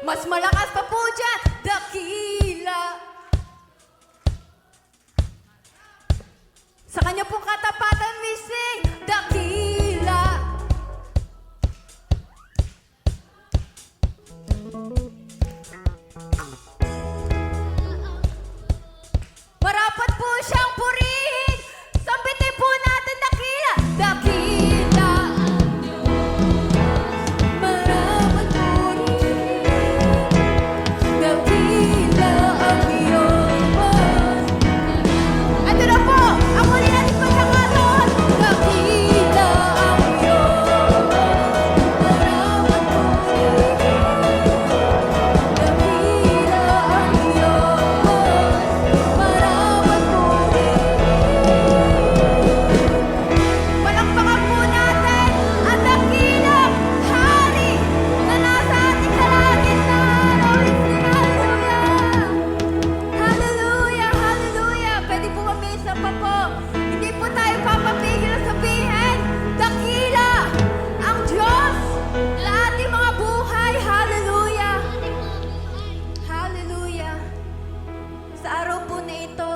Mas malakas pa po dyan, dakila. Sa kanya pong katapatan, we sing, dakila. Marapat po siyang purihin. Sambitin po natin, dakila. Dakila. Marapat purihin. Dakila ang Diyos. Ito na po, ang muli natin pagkakaroon. Dakila ang Diyos. Marapat purihin. Dakila ang Diyos. Marapat purihin. Palakpakan po natin ang dakilang hari na nasa ating kalagitnaan. Hallelujah! Hallelujah! Pwede po mamisa pa po. Hindi po tayo papapigil na sabihin, dakila ang Diyos sa ating mga buhay. Hallelujah! Hallelujah! Sa araw po na ito,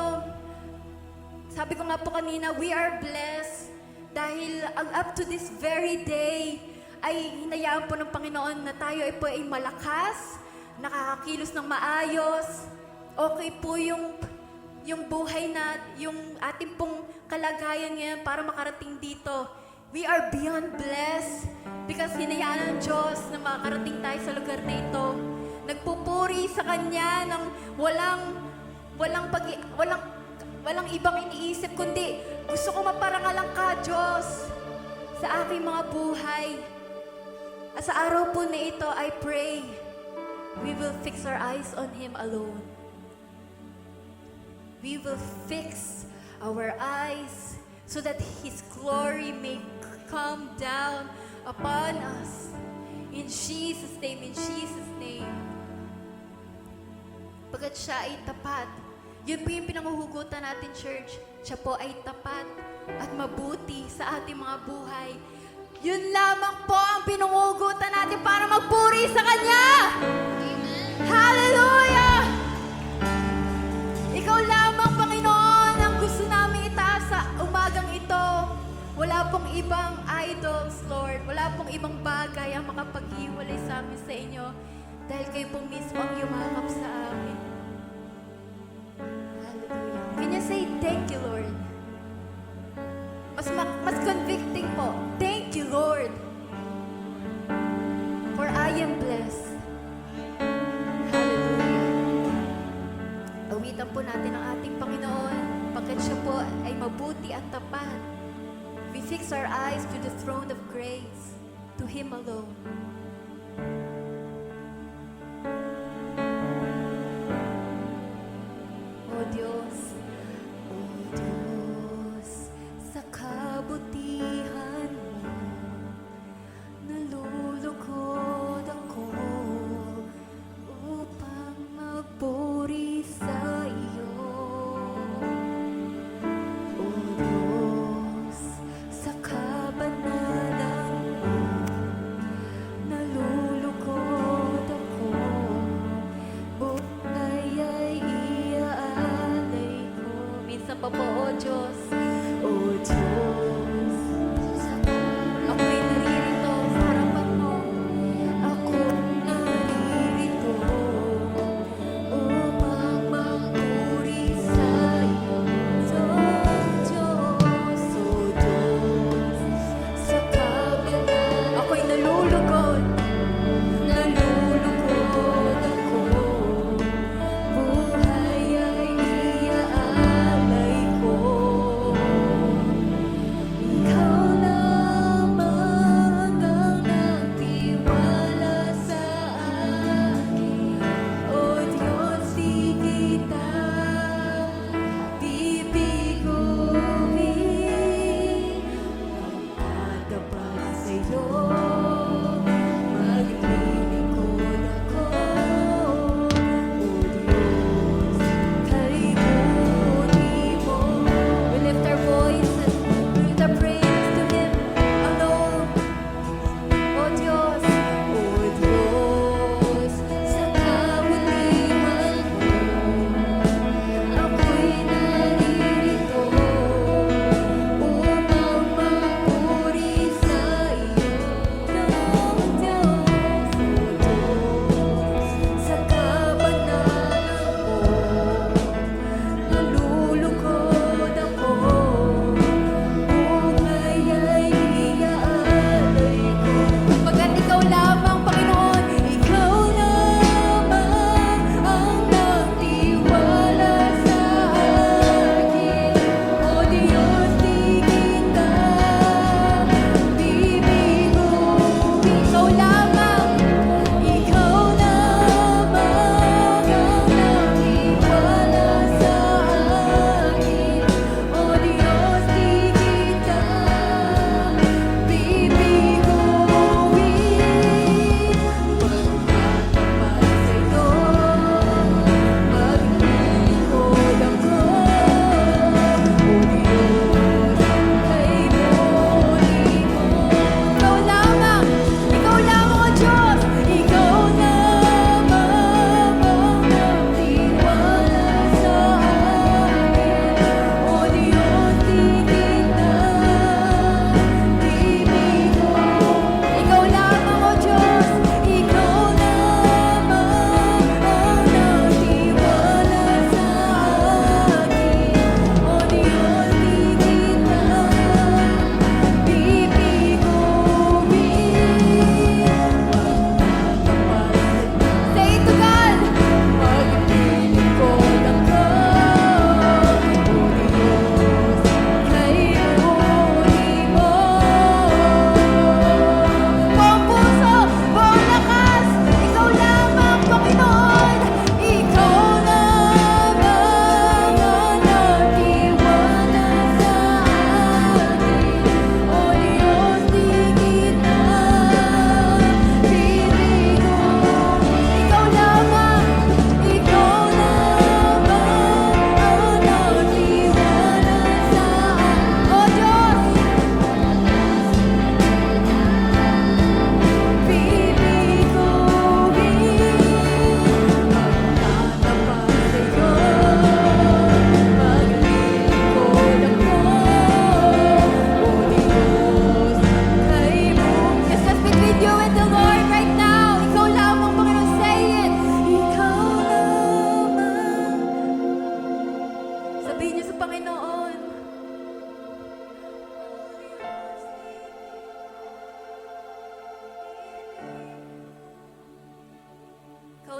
sabi ko nga po kanina, we are blessed dahil up to this very day ay hinayaan po ng Panginoon na tayo ay po ay malakas, nakakakilos ng maayos, okay po yung buhay na, yung ating pong kalagayan ngayon para makarating dito. We are beyond blessed because hinayaan ng Diyos na makarating tayo sa lugar na ito. Nagpupuri sa Kanya ng walang ibang iniisip, kundi gusto ko maparangalan ka, Diyos, sa aking mga buhay. At sa araw po na ito, I pray, we will fix our eyes on Him alone. We will fix our eyes so that His glory may come down upon us. In Jesus' name, in Jesus' name. Pagkat siya ay tapat, yun po yung pinanguhugutan natin, church. Siya po ay tapat at mabuti sa ating mga buhay. Yun lamang po ang pinanguhugutan natin para magpuri sa Kanya! Hallelujah! Ikaw lamang, Panginoon, ang gusto namin itaas sa umagang ito. Wala pong ibang idols, Lord. Wala pong ibang bagay ang makapaghiwalay sa amin sa inyo dahil kayo pong mismo ang yumakap sa amin. Hallelujah. Can you say, thank you, Lord? Mas convicting po. Thank you, Lord. For I am blessed. Hallelujah. Awitan po natin ang ating Panginoon pagkat siya po ay mabuti at tapat. We fix our eyes to the throne of grace, to Him alone. O Diyos, sa kabutihan mo, nalulugod ako upang magpuri sa iyo. O Diyos, sa kabanalan mo, nalulugod ako, buhay ay iaalay ko.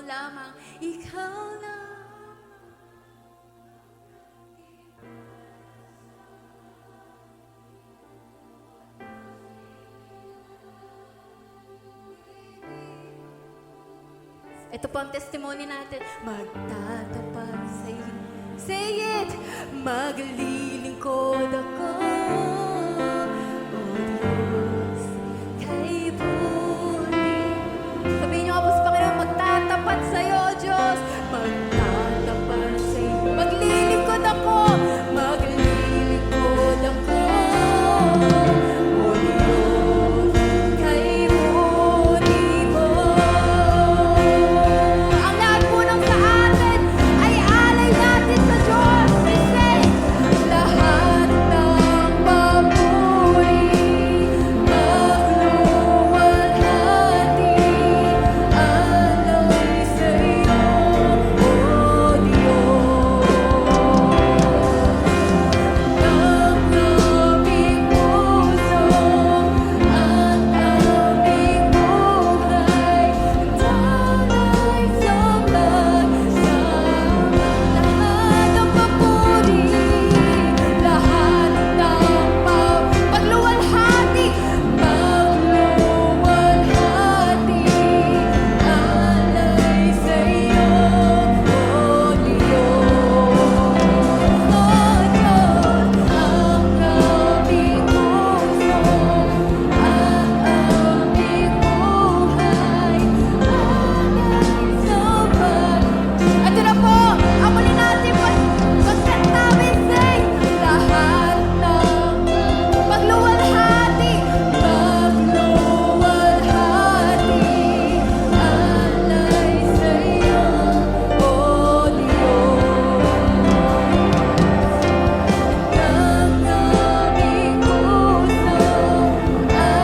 lamang, ikaw lang. Ito po ang testimony natin. Magtatapat sa iyo. Say it! Maglilingkod ako, O